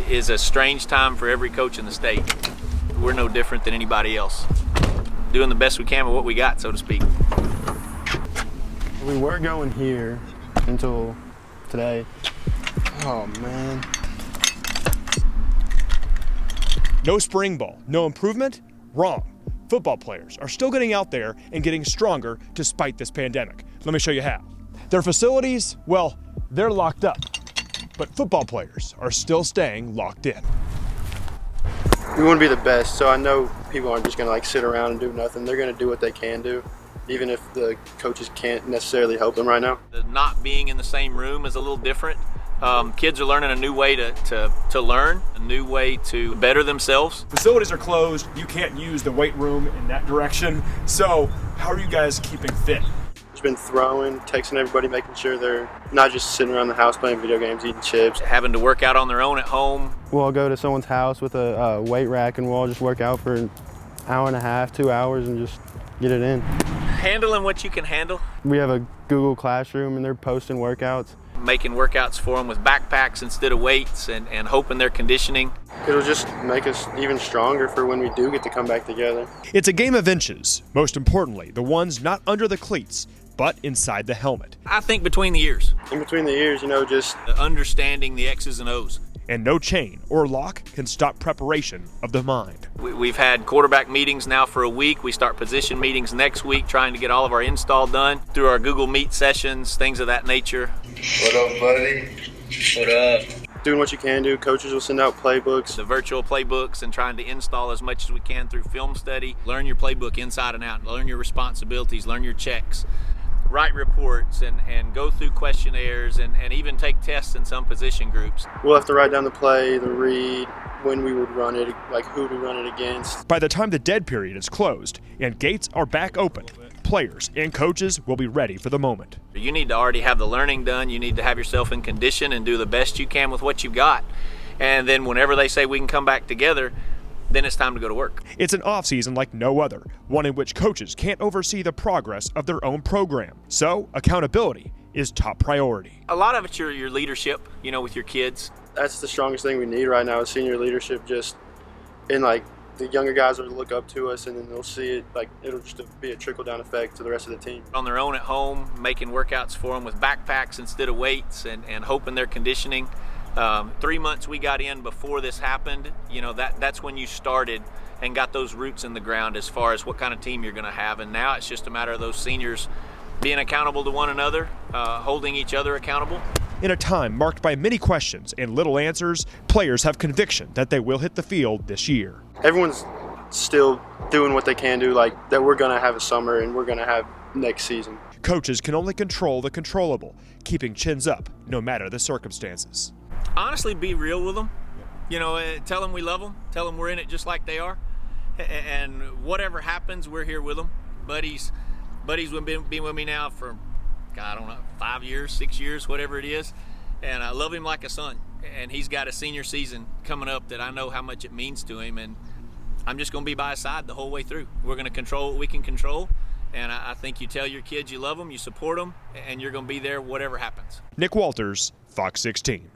is a strange time for every coach in the state. We're no different than anybody else. Doing the best we can with what we got, so to speak. We were going here until today. Oh, man. No spring ball, no improvement? Wrong. Football players are still getting out there and getting stronger despite this pandemic. Let me show you how. Their facilities, well, they're locked up. But football players are still staying locked in. We want to be the best, so I know people aren't just going to like sit around and do nothing. They're going to do what they can do, even if the coaches can't necessarily help them right now. The not being in the same room is a little different. Kids are learning a new way to learn, a new way to better themselves. Facilities are closed. You can't use the weight room in that direction. So how are you guys keeping fit? Just been throwing, texting everybody, making sure they're not just sitting around the house playing video games, eating chips. Having to work out on their own at home. We'll go to someone's house with a weight rack and we'll all just work out for an hour and a half, 2 hours, and just get it in. Handling what you can handle. We have a Google Classroom and they're posting workouts. Making workouts for them with backpacks instead of weights and hoping they're conditioning. It'll just make us even stronger for when we do get to come back together. It's a game of inches, most importantly, the ones not under the cleats, but inside the helmet. I think between the ears. In between the ears, just understanding the X's and O's. And no chain or lock can stop preparation of the mind. We've had quarterback meetings now for a week. We start position meetings next week, trying to get all of our install done through our Google Meet sessions, things of that nature. What up, buddy? What up? Doing what you can do. Coaches will send out playbooks. The virtual playbooks, and trying to install as much as we can through film study. Learn your playbook inside and out. Learn your responsibilities. Learn your checks. Write reports and go through questionnaires and even take tests in some position groups. We'll have to write down the play, the read, when we would run it, like who to run it against. By the time the dead period is closed and gates are back open, players and coaches will be ready for the moment. You need to already have the learning done. You need to have yourself in condition and do the best you can with what you've got. And then whenever they say we can come back together, then it's time to go to work. It's an off-season like no other, one in which coaches can't oversee the progress of their own program. So accountability is top priority. A lot of it's your leadership, with your kids. That's the strongest thing we need right now is senior leadership, just in like the younger guys will look up to us and then they'll see it, like it'll just be a trickle-down effect to the rest of the team. On their own at home, making workouts for them with backpacks instead of weights and hoping they're conditioning. 3 months we got in before this happened, that's when you started and got those roots in the ground as far as what kind of team you're going to have. And now it's just a matter of those seniors being accountable to one another, holding each other accountable. In a time marked by many questions and little answers, players have conviction that they will hit the field this year. Everyone's still doing what they can do, like that we're going to have a summer and we're going to have next season. Coaches can only control the controllable, keeping chins up no matter the circumstances. Honestly, be real with them. Tell them we love them. Tell them we're in it just like they are. And whatever happens, we're here with them. Buddies have been with me now for, I don't know, 5 years, 6 years, whatever it is. And I love him like a son. And he's got a senior season coming up that I know how much it means to him. And I'm just going to be by his side the whole way through. We're going to control what we can control. And I think you tell your kids you love them, you support them, and you're going to be there whatever happens. Nick Walters, Fox 16.